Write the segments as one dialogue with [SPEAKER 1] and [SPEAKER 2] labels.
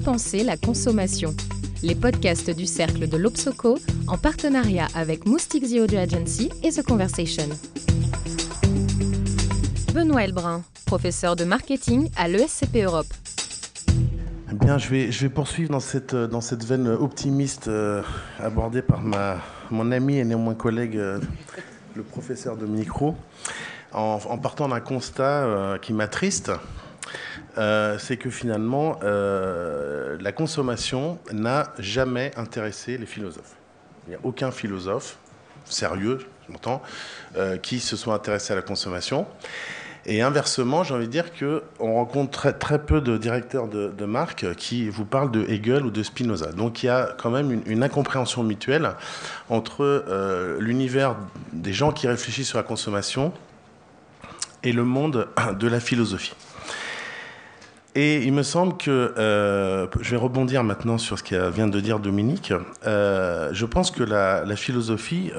[SPEAKER 1] Repenser la consommation. Les podcasts du Cercle de l'Obsoco en partenariat avec Moustique The Audio Agency et The Conversation. Benoît Elbrun, professeur de marketing à l'ESCP Europe.
[SPEAKER 2] Eh bien, je vais poursuivre dans cette veine optimiste abordée par mon ami et néanmoins collègue, le professeur Dominique Roux, en partant d'un constat qui m'attriste. C'est que finalement, la consommation n'a jamais intéressé les philosophes. Il n'y a aucun philosophe sérieux, j'entends, qui se soit intéressé à la consommation. Et inversement, j'ai envie de dire qu'on rencontre très peu de directeurs de marque qui vous parlent de Hegel ou de Spinoza. Donc il y a quand même une incompréhension mutuelle entre l'univers des gens qui réfléchissent sur la consommation et le monde de la philosophie. Et il me semble que, je vais rebondir maintenant sur ce que vient de dire Dominique, je pense que la philosophie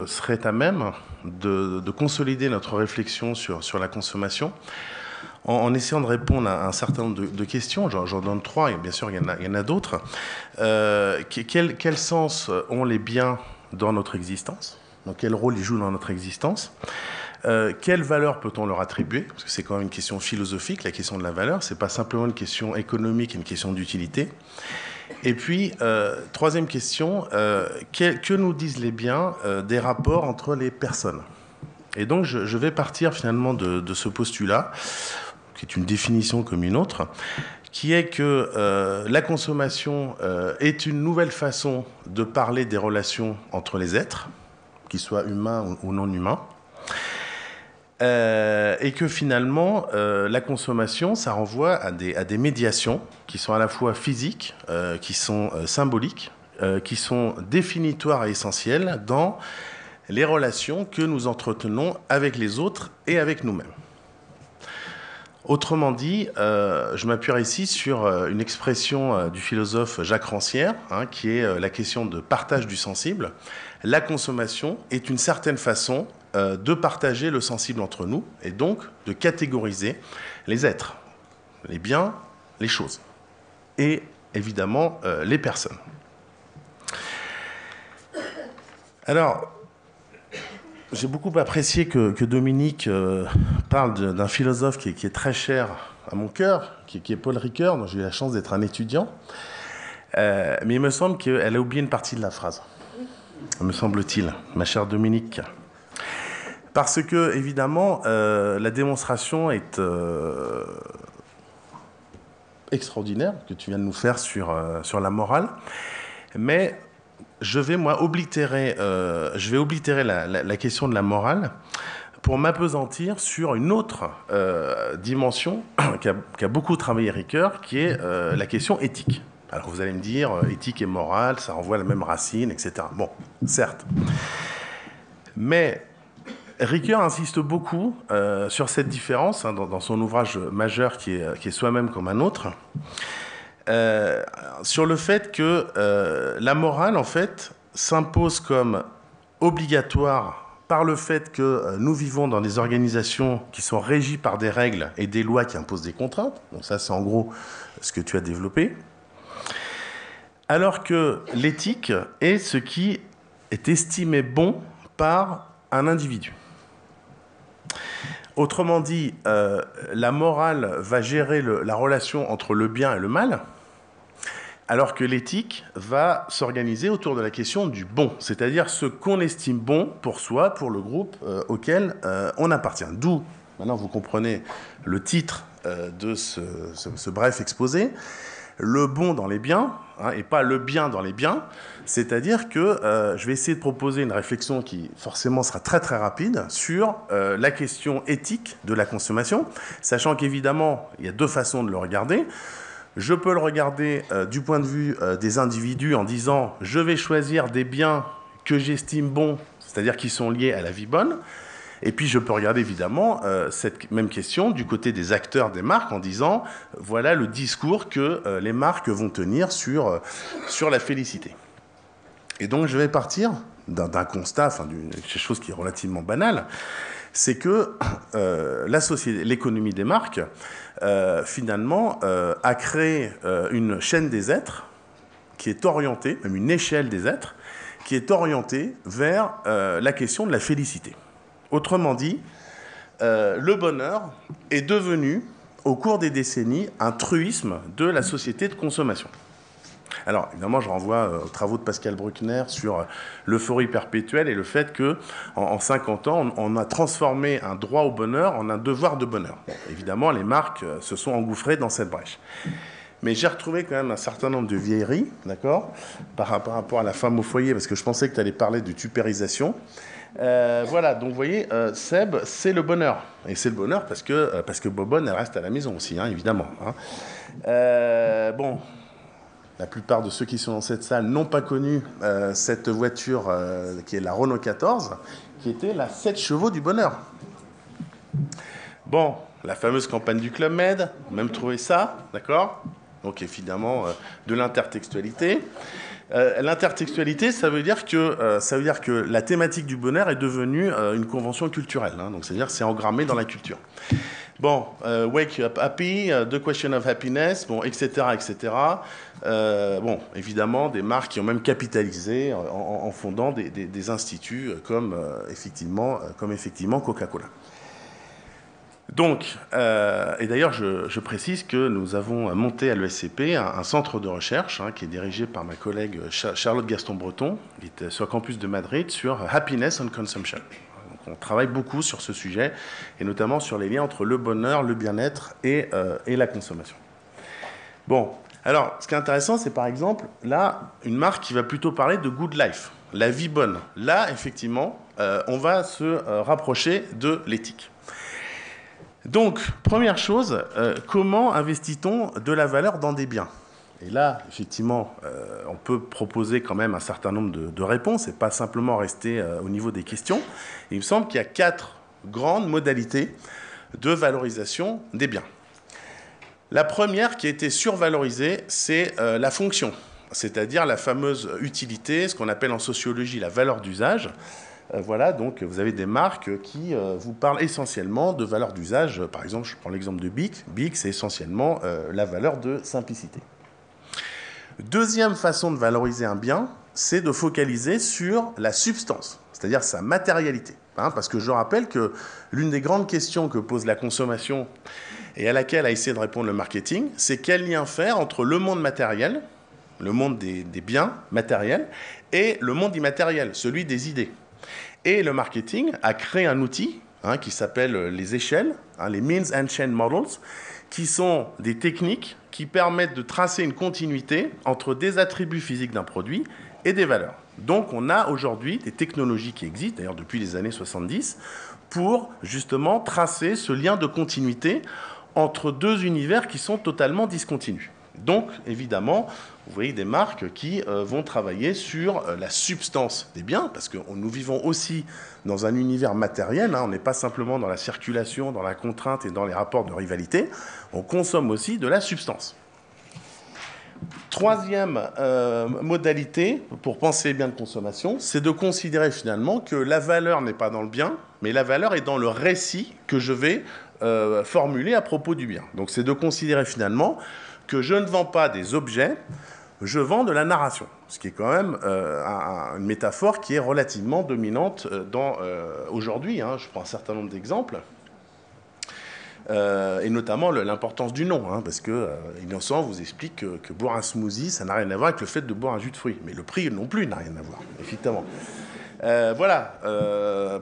[SPEAKER 2] serait à même de consolider notre réflexion sur la consommation en essayant de répondre à un certain nombre de questions. J'en donne 3, et bien sûr il y en a d'autres. Quel sens ont les biens dans notre existence ? Donc quel rôle ils jouent dans notre existence ? Quelle valeur peut-on leur attribuer ? Parce que c'est quand même une question philosophique, la question de la valeur. C'est pas simplement une question économique, une question d'utilité. Et puis, troisième question, que nous disent les biens des rapports entre les personnes ? Et donc, je vais partir finalement de ce postulat, qui est une définition comme une autre, qui est que la consommation est une nouvelle façon de parler des relations entre les êtres, qu'ils soient humains ou non humains. Et que finalement, la consommation, ça renvoie à des médiations qui sont à la fois physiques, qui sont symboliques, qui sont définitoires et essentielles dans les relations que nous entretenons avec les autres et avec nous-mêmes. Autrement dit, je m'appuierai ici sur une expression du philosophe Jacques Rancière, qui est la question de partage du sensible. La consommation est une certaine façon de partager le sensible entre nous et donc de catégoriser les êtres, les biens, les choses et évidemment les personnes. Alors, j'ai beaucoup apprécié que Dominique parle d'un philosophe qui est très cher à mon cœur, qui est Paul Ricoeur, dont j'ai eu la chance d'être un étudiant. Mais il me semble qu'elle a oublié une partie de la phrase, me semble-t-il, ma chère Dominique. Parce que, évidemment, la démonstration est extraordinaire que tu viens de nous faire sur la morale, mais je vais oblitérer la question de la morale pour m'appesantir sur une autre dimension qu'a beaucoup travaillé Ricoeur, qui est la question éthique. Alors vous allez me dire, éthique et morale, ça renvoie à la même racine, etc. Bon, certes. Mais Ricoeur insiste beaucoup sur cette différence dans son ouvrage majeur qui est Soi-même comme un autre, sur le fait que la morale, en fait, s'impose comme obligatoire par le fait que nous vivons dans des organisations qui sont régies par des règles et des lois qui imposent des contraintes. Donc ça, c'est en gros ce que tu as développé. Alors que l'éthique est ce qui est estimé bon par un individu. Autrement dit, la morale va gérer la relation entre le bien et le mal, alors que l'éthique va s'organiser autour de la question du bon, c'est-à-dire ce qu'on estime bon pour soi, pour le groupe auquel on appartient. D'où, maintenant vous comprenez le titre de ce bref exposé, le bon dans les biens, et pas le bien dans les biens, c'est-à-dire que je vais essayer de proposer une réflexion qui forcément sera très très rapide sur la question éthique de la consommation, sachant qu'évidemment il y a deux façons de le regarder. Je peux le regarder du point de vue des individus en disant je vais choisir des biens que j'estime bons, c'est-à-dire qui sont liés à la vie bonne. Et puis je peux regarder évidemment cette même question du côté des acteurs des marques en disant voilà le discours que les marques vont tenir sur la félicité. Et donc je vais partir d'un constat, d'une chose qui est relativement banale, c'est que l'économie des marques, finalement, a créé une chaîne des êtres qui est orientée, même une échelle des êtres, qui est orientée vers la question de la félicité. Autrement dit, le bonheur est devenu, au cours des décennies, un truisme de la société de consommation. Alors, évidemment, je renvoie aux travaux de Pascal Bruckner sur l'euphorie perpétuelle et le fait qu'en 50 ans, on a transformé un droit au bonheur en un devoir de bonheur. Bon, évidemment, les marques se sont engouffrées dans cette brèche. Mais j'ai retrouvé quand même un certain nombre de vieilleries, d'accord, par rapport à la femme au foyer, parce que je pensais que tu allais parler de tupérisation. Voilà, donc vous voyez, Seb, c'est le bonheur. Et c'est le bonheur parce que Bobonne, elle reste à la maison aussi, hein, évidemment. Hein. Bon, la plupart de ceux qui sont dans cette salle n'ont pas connu cette voiture qui est la Renault 14, qui était la 7 chevaux du bonheur. Bon, la fameuse campagne du Club Med, même trouvé ça, d'accord ? Donc évidemment, de l'intertextualité. L'intertextualité, ça veut dire que la thématique du bonheur est devenue une convention culturelle. Hein, donc c'est-à-dire que c'est engrammé dans la culture. Bon, Wake Up Happy, The Question of Happiness, bon, etc., etc. Bon, évidemment, des marques qui ont même capitalisé en fondant des instituts comme effectivement Coca-Cola. Donc, et d'ailleurs, je précise que nous avons monté à l'ESCP un centre de recherche qui est dirigé par ma collègue Charlotte Gaston-Breton, qui est sur le campus de Madrid, sur Happiness and Consumption. Donc, on travaille beaucoup sur ce sujet, et notamment sur les liens entre le bonheur, le bien-être et la consommation. Bon, alors, ce qui est intéressant, c'est par exemple, là, une marque qui va plutôt parler de good life, la vie bonne. Là, effectivement, on va se rapprocher de l'éthique. Donc, première chose, comment investit-on de la valeur dans des biens ? Et là, effectivement, on peut proposer quand même un certain nombre de réponses et pas simplement rester au niveau des questions. Il me semble qu'il y a 4 grandes modalités de valorisation des biens. La première qui a été survalorisée, c'est la fonction, c'est-à-dire la fameuse utilité, ce qu'on appelle en sociologie la valeur d'usage. Voilà, donc vous avez des marques qui vous parlent essentiellement de valeur d'usage. Par exemple, je prends l'exemple de Bic. Bic, c'est essentiellement la valeur de simplicité. Deuxième façon de valoriser un bien, c'est de focaliser sur la substance, c'est-à-dire sa matérialité. Parce que je rappelle que l'une des grandes questions que pose la consommation et à laquelle a essayé de répondre le marketing, c'est quel lien faire entre le monde matériel, le monde des biens matériels, et le monde immatériel, celui des idées. Et le marketing a créé un outil qui s'appelle les échelles, les Means and Chain Models, qui sont des techniques qui permettent de tracer une continuité entre des attributs physiques d'un produit et des valeurs. Donc on a aujourd'hui des technologies qui existent, d'ailleurs depuis les années 70, pour justement tracer ce lien de continuité entre deux univers qui sont totalement discontinus. Donc, évidemment, vous voyez des marques qui vont travailler sur la substance des biens, parce que nous vivons aussi dans un univers matériel, on n'est pas simplement dans la circulation, dans la contrainte et dans les rapports de rivalité, on consomme aussi de la substance. Troisième modalité pour penser les biens de consommation, c'est de considérer finalement que la valeur n'est pas dans le bien, mais la valeur est dans le récit que je vais formuler à propos du bien. Donc c'est de considérer finalement que je ne vends pas des objets, je vends de la narration. Ce qui est quand même une métaphore qui est relativement dominante aujourd'hui. Je prends un certain nombre d'exemples. Et notamment l'importance du nom, parce que Innocent vous explique que boire un smoothie, ça n'a rien à voir avec le fait de boire un jus de fruits. Mais le prix non plus n'a rien à voir, effectivement. Voilà,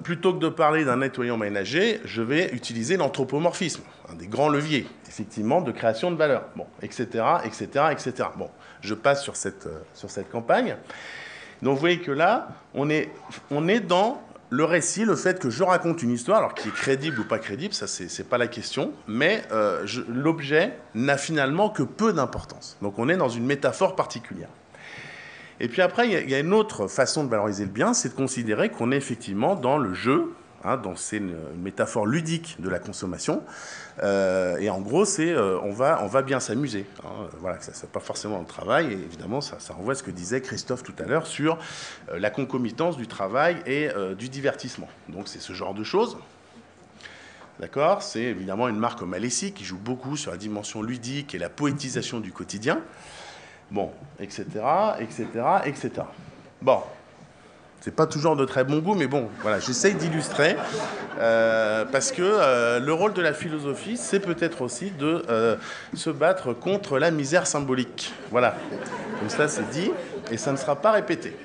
[SPEAKER 2] plutôt que de parler d'un nettoyant ménager, je vais utiliser l'anthropomorphisme, un des grands leviers, effectivement, de création de valeur, bon, etc., etc., etc. Bon, je passe sur cette campagne. Donc, vous voyez que là, on est dans le récit, le fait que je raconte une histoire, alors qui est crédible ou pas crédible, ça, c'est pas la question, mais l'objet n'a finalement que peu d'importance. Donc, on est dans une métaphore particulière. Et puis après, il y a une autre façon de valoriser le bien, c'est de considérer qu'on est effectivement dans le jeu, donc c'est une métaphore ludique de la consommation, et en gros, c'est on va bien s'amuser. Voilà, ça n'est pas forcément le travail, et évidemment, ça renvoie à ce que disait Christophe tout à l'heure sur la concomitance du travail et du divertissement. Donc c'est ce genre de choses. D'accord? C'est évidemment une marque comme Alessi qui joue beaucoup sur la dimension ludique et la poétisation du quotidien. Bon, etc., etc., etc. Bon, c'est pas toujours de très bon goût, mais bon, voilà, j'essaye d'illustrer parce que le rôle de la philosophie, c'est peut-être aussi de se battre contre la misère symbolique. Voilà, comme ça c'est dit, et ça ne sera pas répété.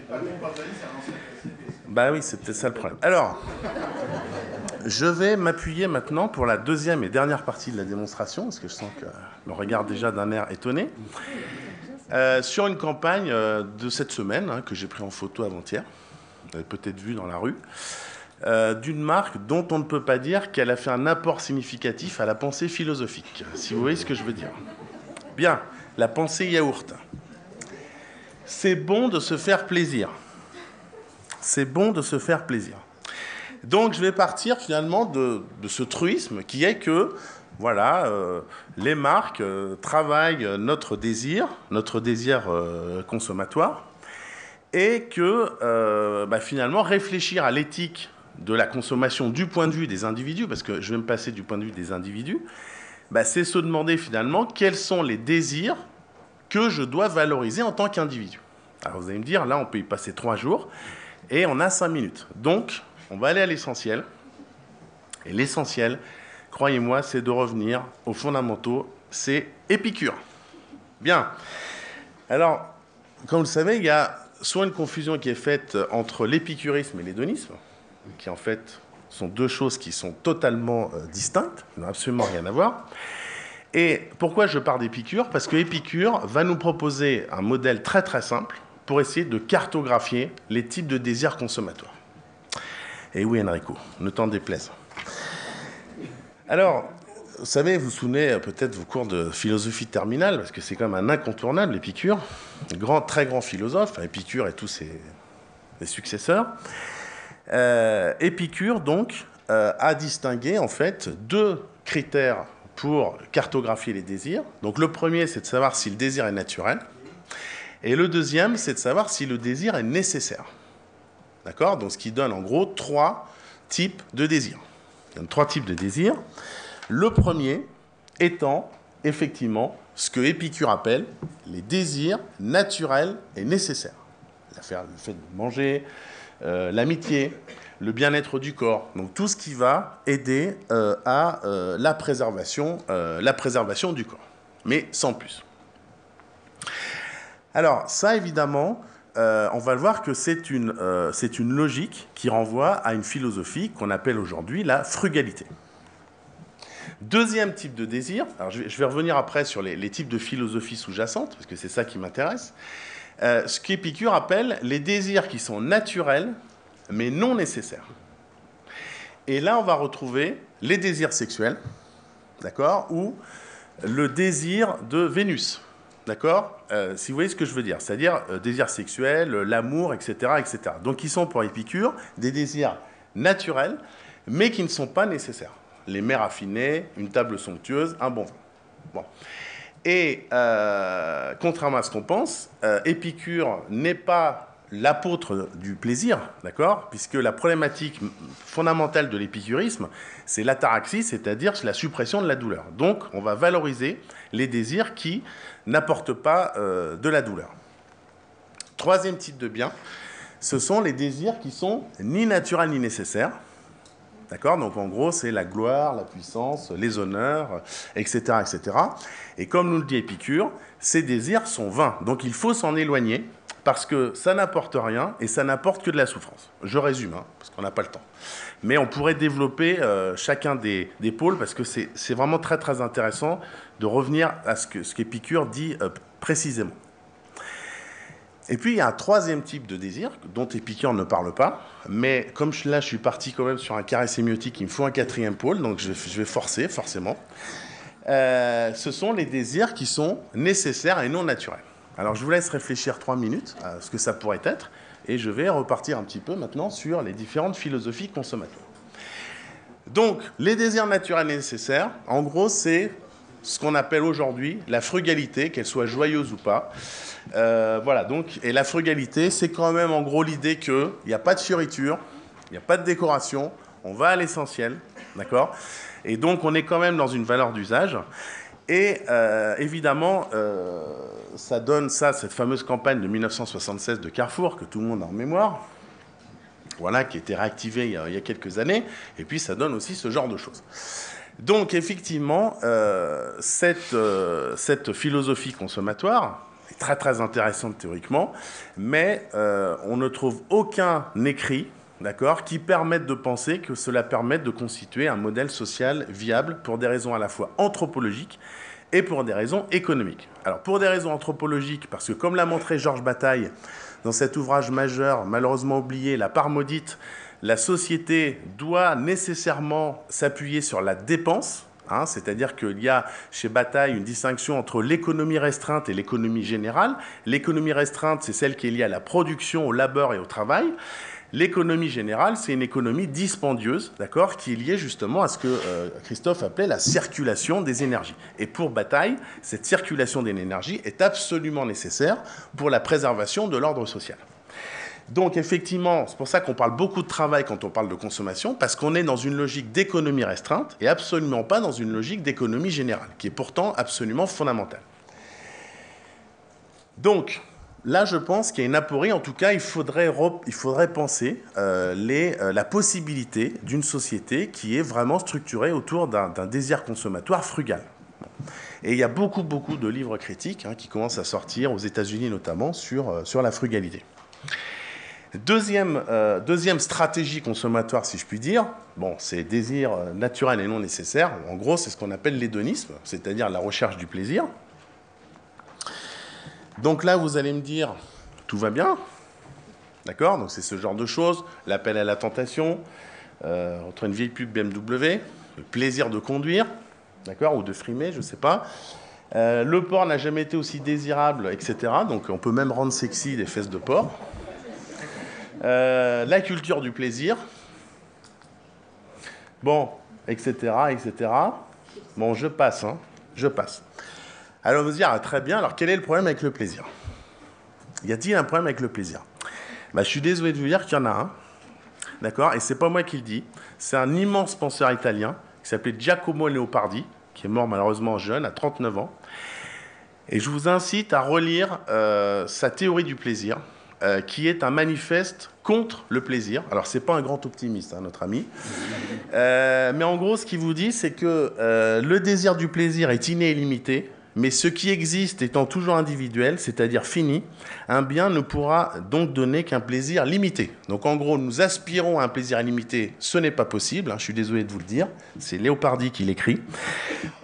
[SPEAKER 2] Bah oui, c'est peut-être ça le problème. Alors, je vais m'appuyer maintenant pour la deuxième et dernière partie de la démonstration, parce que je sens que me regarde déjà d'un air étonné, sur une campagne de cette semaine, que j'ai pris en photo avant-hier, vous avez peut-être vu dans la rue, d'une marque dont on ne peut pas dire qu'elle a fait un apport significatif à la pensée philosophique, si vous voyez ce que je veux dire. Bien, la pensée yaourt. C'est bon de se faire plaisir. C'est bon de se faire plaisir. Donc je vais partir finalement de ce truisme qui est que voilà, les marques travaillent notre désir consommatoire, et que finalement réfléchir à l'éthique de la consommation du point de vue des individus, parce que je vais me passer du point de vue des individus, c'est se demander finalement quels sont les désirs que je dois valoriser en tant qu'individu. Alors vous allez me dire, là on peut y passer 3 jours, et on a 5 minutes. Donc on va aller à l'essentiel, et l'essentiel, croyez-moi, c'est de revenir aux fondamentaux, c'est Épicure. Bien. Alors, comme vous le savez, il y a soit une confusion qui est faite entre l'épicurisme et l'hédonisme, qui en fait sont deux choses qui sont totalement distinctes, qui n'ont absolument rien à voir. Et pourquoi je pars d'Épicure? Parce que Épicure va nous proposer un modèle très très simple pour essayer de cartographier les types de désirs consommatoires. Et oui, Enrico, ne t'en déplaise. Alors, vous savez, vous vous souvenez peut-être vos cours de philosophie terminale, parce que c'est quand même un incontournable, Épicure, très grand philosophe, Épicure et tous ses successeurs. Épicure, donc, a distingué, en fait, 2 critères pour cartographier les désirs. Donc, le premier, c'est de savoir si le désir est naturel, et le deuxième, c'est de savoir si le désir est nécessaire. D'accord? Donc, ce qui donne, en gros, 3 types de désirs. Il y a 3 types de désirs. Le premier étant, effectivement, ce que Épicure appelle les désirs naturels et nécessaires. Le fait de manger, l'amitié, le bien-être du corps. Donc, tout ce qui va aider à la préservation du corps. Mais sans plus. Alors, ça, évidemment, on va le voir que c'est une logique qui renvoie à une philosophie qu'on appelle aujourd'hui la frugalité. Deuxième type de désir, alors je vais revenir après sur les types de philosophies sous-jacentes, parce que c'est ça qui m'intéresse, ce qu'Épicure appelle les désirs qui sont naturels, mais non nécessaires. Et là, on va retrouver les désirs sexuels, d'accord, ou le désir de Vénus. D'accord? Si vous voyez ce que je veux dire, c'est-à-dire désir sexuel, l'amour, etc., etc. Donc, ils sont pour Épicure des désirs naturels, mais qui ne sont pas nécessaires. Les mets raffinés, une table somptueuse, un bon vin. Bon. Et contrairement à ce qu'on pense, Épicure n'est pas l'apôtre du plaisir, d'accord? Puisque la problématique fondamentale de l'épicurisme, c'est l'ataraxie, c'est-à-dire la suppression de la douleur. Donc, on va valoriser les désirs qui n'apportent pas de la douleur. Troisième type de bien, ce sont les désirs qui sont ni naturels ni nécessaires. D'accord? Donc, en gros, c'est la gloire, la puissance, les honneurs, etc., etc. Et comme nous le dit Épicure, ces désirs sont vains. Donc, il faut s'en éloigner parce que ça n'apporte rien et ça n'apporte que de la souffrance. Je résume, parce qu'on n'a pas le temps. Mais on pourrait développer chacun des pôles parce que c'est vraiment très, très intéressant de revenir à ce qu'Épicure dit précisément. Et puis, il y a un troisième type de désir dont Épicure ne parle pas, mais comme là, je suis parti quand même sur un carré sémiotique, il me faut un 4e pôle, donc je vais forcer, forcément. Ce sont les désirs qui sont nécessaires et non naturels. Alors, je vous laisse réfléchir 3 minutes à ce que ça pourrait être, et je vais repartir un petit peu maintenant sur les différentes philosophies consommatoires. Donc, les désirs naturels et nécessaires, en gros, c'est ce qu'on appelle aujourd'hui la frugalité, qu'elle soit joyeuse ou pas. Voilà, donc, et la frugalité, c'est quand même en gros l'idée qu'il n'y a pas de fioriture, il n'y a pas de décoration, on va à l'essentiel, d'accord? Et donc, on est quand même dans une valeur d'usage. Et évidemment, ça donne ça, cette fameuse campagne de 1976 de Carrefour, que tout le monde a en mémoire, voilà, qui a été réactivée il y a quelques années, et puis ça donne aussi ce genre de choses. Donc, effectivement, cette philosophie consommatoire est très, très intéressante théoriquement, mais on ne trouve aucun écrit, d'accord, qui permette de penser que cela permette de constituer un modèle social viable pour des raisons à la fois anthropologiques et pour des raisons économiques. Alors, pour des raisons anthropologiques, parce que comme l'a montré Georges Bataille dans cet ouvrage majeur, malheureusement oublié, La part maudite, la société doit nécessairement s'appuyer sur la dépense, c'est-à-dire qu'il y a chez Bataille une distinction entre l'économie restreinte et l'économie générale. L'économie restreinte, c'est celle qui est liée à la production, au labeur et au travail. L'économie générale, c'est une économie dispendieuse, d'accord, qui est liée justement à ce que Christophe appelait la circulation des énergies. Et pour Bataille, cette circulation des énergies est absolument nécessaire pour la préservation de l'ordre social. Donc effectivement, c'est pour ça qu'on parle beaucoup de travail quand on parle de consommation, parce qu'on est dans une logique d'économie restreinte et absolument pas dans une logique d'économie générale, qui est pourtant absolument fondamentale. Donc, là, je pense qu'il y a une aporie. En tout cas, il faudrait penser la possibilité d'une société qui est vraiment structurée autour d'un désir consommatoire frugal. Et il y a beaucoup de livres critiques qui commencent à sortir, aux États-Unis notamment, sur la frugalité. Deuxième stratégie consommatoire, si je puis dire, bon, c'est désir naturel et non nécessaire. En gros, c'est ce qu'on appelle l'hédonisme, c'est-à-dire la recherche du plaisir. Donc là, vous allez me dire, tout va bien, d'accord? Donc c'est ce genre de choses, l'appel à la tentation, entre une vieille pub BMW, le plaisir de conduire, d'accord, ou de frimer, je ne sais pas. Le porc n'a jamais été aussi désirable, etc. Donc on peut même rendre sexy des fesses de porc. La culture du plaisir, bon, etc., etc. Bon, je passe. Alors, vous dire, très bien, alors quel est le problème avec le plaisir? Y a-t-il un problème avec le plaisir? Je suis désolé de vous dire qu'il y en a un, d'accord? Et c'est pas moi qui le dis, c'est un immense penseur italien qui s'appelait Giacomo Leopardi, qui est mort malheureusement jeune, à 39 ans. Et je vous incite à relire sa théorie du plaisir, qui est un manifeste contre le plaisir. Alors, c'est pas un grand optimiste, notre ami. Mais en gros, ce qu'il vous dit, c'est que le désir du plaisir est inné et limité, mais ce qui existe étant toujours individuel, c'est-à-dire fini, un bien ne pourra donc donner qu'un plaisir limité. Donc en gros, nous aspirons à un plaisir illimité, ce n'est pas possible, je suis désolé de vous le dire, c'est Léopardi qui l'écrit.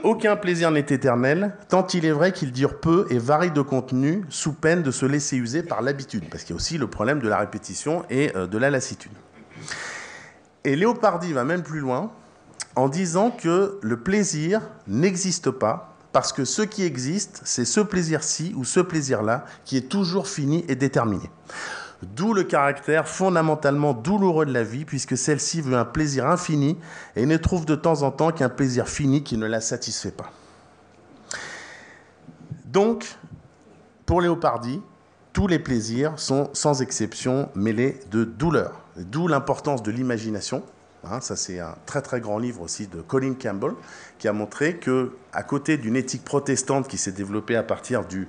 [SPEAKER 2] Aucun plaisir n'est éternel, tant il est vrai qu'il dure peu et varie de contenu, sous peine de se laisser user par l'habitude, parce qu'il y a aussi le problème de la répétition et de la lassitude. Et Léopardi va même plus loin en disant que le plaisir n'existe pas, parce que ce qui existe, c'est ce plaisir-ci ou ce plaisir-là qui est toujours fini et déterminé. D'où le caractère fondamentalement douloureux de la vie, puisque celle-ci veut un plaisir infini et ne trouve de temps en temps qu'un plaisir fini qui ne la satisfait pas. Donc, pour Léopardi, tous les plaisirs sont sans exception mêlés de douleur. D'où l'importance de l'imagination. Ça, c'est un très très grand livre aussi de Colin Campbell qui a montré qu'à côté d'une éthique protestante qui s'est développée à partir du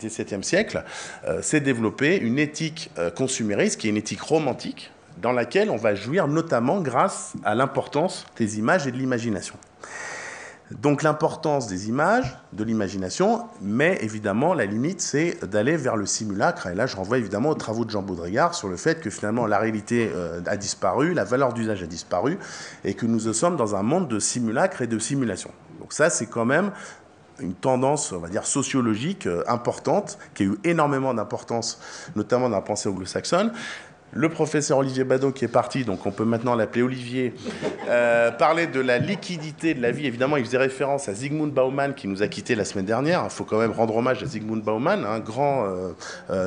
[SPEAKER 2] XVIIe siècle, s'est développée une éthique consumériste qui est une éthique romantique dans laquelle on va jouir notamment grâce à l'importance des images et de l'imagination. Donc l'importance des images, de l'imagination, mais évidemment la limite c'est d'aller vers le simulacre. Et là je renvoie évidemment aux travaux de Jean Baudrillard sur le fait que finalement la réalité a disparu, la valeur d'usage a disparu, et que nous sommes dans un monde de simulacre et de simulation. Donc ça c'est quand même une tendance, on va dire, sociologique importante, qui a eu énormément d'importance, notamment dans la pensée anglo-saxonne. Le professeur Olivier Badeau qui est parti, donc on peut maintenant l'appeler Olivier, parlait de la liquidité de la vie. Évidemment, il faisait référence à Zygmunt Bauman qui nous a quittés la semaine dernière. Il faut quand même rendre hommage à Zygmunt Bauman, un grand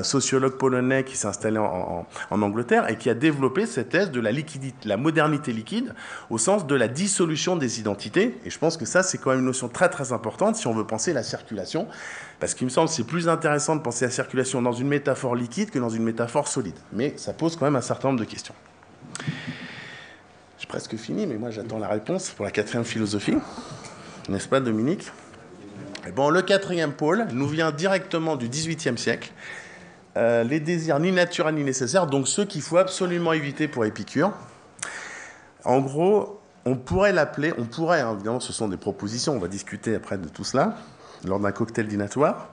[SPEAKER 2] sociologue polonais qui s'est installé en Angleterre et qui a développé cette thèse de la liquidité, la modernité liquide, au sens de la dissolution des identités. Et je pense que ça, c'est quand même une notion très très importante si on veut penser la circulation. Parce qu'il me semble que c'est plus intéressant de penser la circulation dans une métaphore liquide que dans une métaphore solide. Mais ça pose quand même un certain nombre de questions. J'ai presque fini, mais moi j'attends la réponse pour la 4e philosophie. N'est-ce pas, Dominique? Et bon, le 4e pôle nous vient directement du XVIIIe siècle. Les désirs ni naturels ni nécessaires, donc ceux qu'il faut absolument éviter pour Épicure. En gros, on pourrait l'appeler, hein, évidemment ce sont des propositions, on va discuter après de tout cela, lors d'un cocktail dînatoire.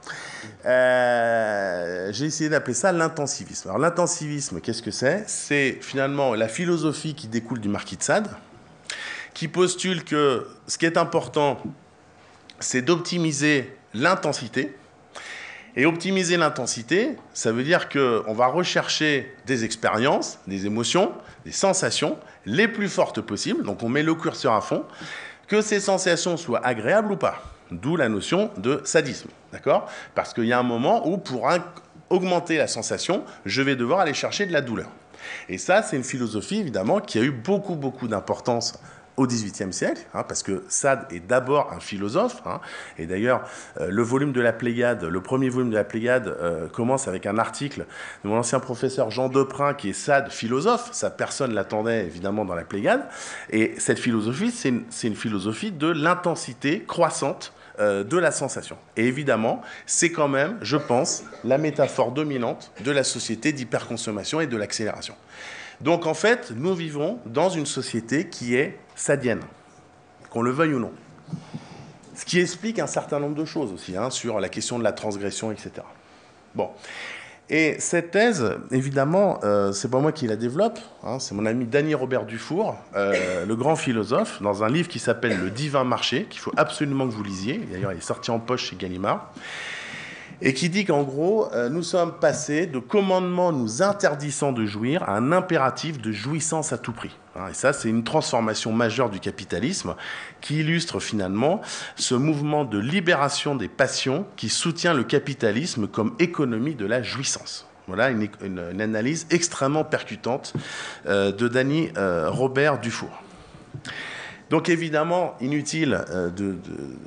[SPEAKER 2] J'ai essayé d'appeler ça l'intensivisme. Alors l'intensivisme, qu'est-ce que c'est? C'est finalement la philosophie qui découle du Marquis de Sade, qui postule que ce qui est important, c'est d'optimiser l'intensité. Et optimiser l'intensité, ça veut dire qu'on va rechercher des expériences, des émotions, des sensations les plus fortes possibles. Donc on met le curseur à fond, que ces sensations soient agréables ou pas. D'où la notion de sadisme, d'accord? Parce qu'il y a un moment où pour augmenter la sensation, je vais devoir aller chercher de la douleur. Et ça, c'est une philosophie, évidemment, qui a eu beaucoup d'importance au XVIIIe siècle, hein, parce que Sade est d'abord un philosophe, hein, et d'ailleurs, le volume de la Pléiade, le premier volume de la Pléiade commence avec un article de mon ancien professeur Jean Deprin, qui est Sade philosophe, ça personne l'attendait évidemment dans la Pléiade, et cette philosophie, c'est une philosophie de l'intensité croissante de la sensation. Et évidemment, c'est quand même, je pense, la métaphore dominante de la société d'hyperconsommation et de l'accélération. Donc en fait, nous vivons dans une société qui est sadienne, qu'on le veuille ou non. Ce qui explique un certain nombre de choses aussi, hein, sur la question de la transgression, etc. Bon. Et cette thèse, évidemment, c'est pas moi qui la développe, hein, c'est mon ami Dany Robert Dufour, le grand philosophe, dans un livre qui s'appelle Le Divin Marché, qu'il faut absolument que vous lisiez. D'ailleurs, il est sorti en poche chez Gallimard. Et qui dit qu'en gros, nous sommes passés de commandement nous interdisant de jouir à un impératif de jouissance à tout prix. Et ça, c'est une transformation majeure du capitalisme qui illustre finalement ce mouvement de libération des passions qui soutient le capitalisme comme économie de la jouissance. Voilà une analyse extrêmement percutante de Dany Robert Dufour. Donc évidemment, inutile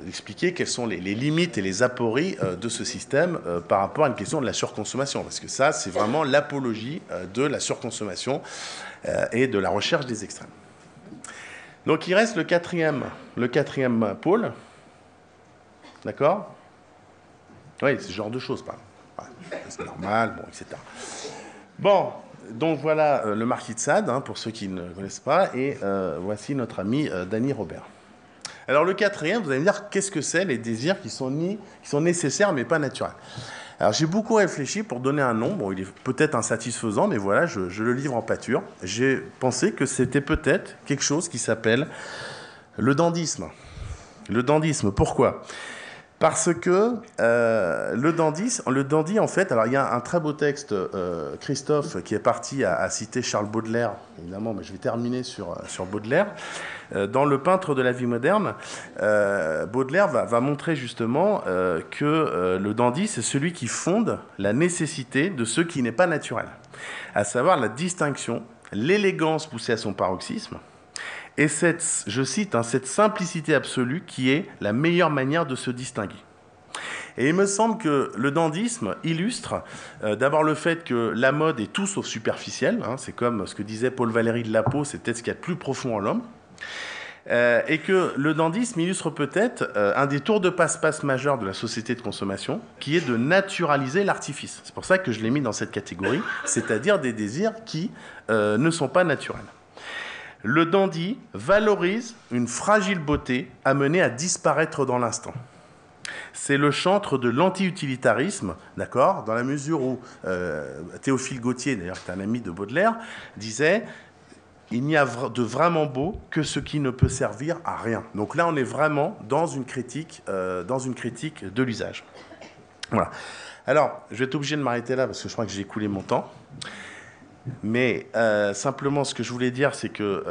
[SPEAKER 2] d'expliquer quelles sont les limites et les apories de ce système par rapport à une question de la surconsommation, parce que ça, c'est vraiment l'apologie de la surconsommation et de la recherche des extrêmes. Donc il reste le quatrième pôle, d'accord? Oui, c'est ce genre de choses, c'est normal, bon, etc. Bon. Donc voilà le Marquis de Sade, hein, pour ceux qui ne connaissent pas, et voici notre ami Dany Robert. Alors le 4e, vous allez me dire, qu'est-ce que c'est les désirs qui sont nécessaires mais pas naturels? Alors j'ai beaucoup réfléchi pour donner un nom, bon il est peut-être insatisfaisant, mais voilà, je le livre en pâture. J'ai pensé que c'était peut-être quelque chose qui s'appelle le dandysme. Le dandysme, pourquoi? Parce que le dandy, en fait, alors il y a un très beau texte, Christophe, qui est parti à citer Charles Baudelaire, évidemment, mais je vais terminer sur Baudelaire. Dans Le Peintre de la vie moderne, Baudelaire va montrer justement que le dandy, c'est celui qui fonde la nécessité de ce qui n'est pas naturel, à savoir la distinction, l'élégance poussée à son paroxysme, et je cite, hein, cette simplicité absolue qui est la meilleure manière de se distinguer. Et il me semble que le dandysme illustre d'abord le fait que la mode est tout sauf superficielle, hein, c'est comme ce que disait Paul Valéry de Lapot, c'est peut-être ce qu'il y a de plus profond en l'homme, et que le dandysme illustre peut-être un des tours de passe-passe majeurs de la société de consommation, qui est de naturaliser l'artifice. C'est pour ça que je l'ai mis dans cette catégorie, c'est-à-dire des désirs qui ne sont pas naturels. Le dandy valorise une fragile beauté amenée à disparaître dans l'instant. C'est le chantre de l'anti-utilitarisme, d'accord, dans la mesure où Théophile Gautier, d'ailleurs qui est un ami de Baudelaire, disait « Il n'y a de vraiment beau que ce qui ne peut servir à rien ». Donc là, on est vraiment dans une critique de l'usage. Voilà. Alors, je vais être obligé de m'arrêter là parce que je crois que j'ai écoulé mon temps. Mais simplement, ce que je voulais dire, c'est que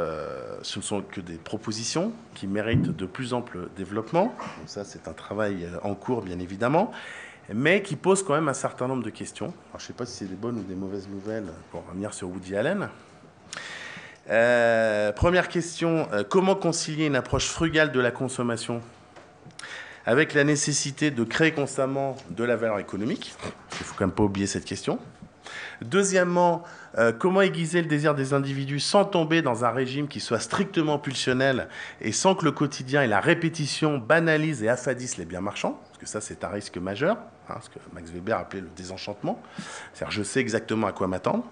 [SPEAKER 2] ce ne sont que des propositions qui méritent de plus ample développement. Donc ça, c'est un travail en cours, bien évidemment, mais qui pose quand même un certain nombre de questions. Alors, je ne sais pas si c'est des bonnes ou des mauvaises nouvelles pour revenir sur Woody Allen. Première question, comment concilier une approche frugale de la consommation avec la nécessité de créer constamment de la valeur économique? Il ne faut quand même pas oublier cette question. Deuxièmement, comment aiguiser le désir des individus sans tomber dans un régime qui soit strictement pulsionnel et sans que le quotidien et la répétition banalisent et affadissent les biens marchands, parce que ça c'est un risque majeur, ce que Max Weber appelait le désenchantement, c'est-à-dire je sais exactement à quoi m'attendre.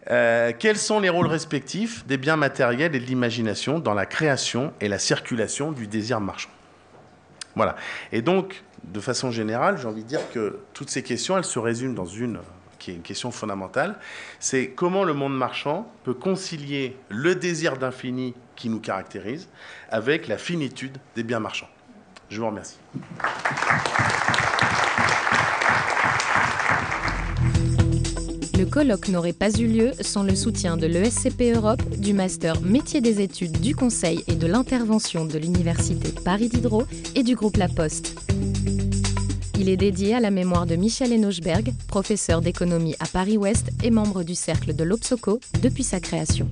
[SPEAKER 2] Quels sont les rôles respectifs des biens matériels et de l'imagination dans la création et la circulation du désir marchand? Voilà. Et donc, de façon générale, j'ai envie de dire que toutes ces questions, elles se résument dans une qui est une question fondamentale, c'est comment le monde marchand peut concilier le désir d'infini qui nous caractérise avec la finitude des biens marchands. Je vous remercie.
[SPEAKER 1] Le colloque n'aurait pas eu lieu sans le soutien de l'ESCP Europe, du Master Métier des études du Conseil et de l'intervention de l'Université Paris Diderot et du groupe La Poste. Il est dédié à la mémoire de Michel Henochberg, professeur d'économie à Paris-Ouest et membre du cercle de l'Obsoco depuis sa création.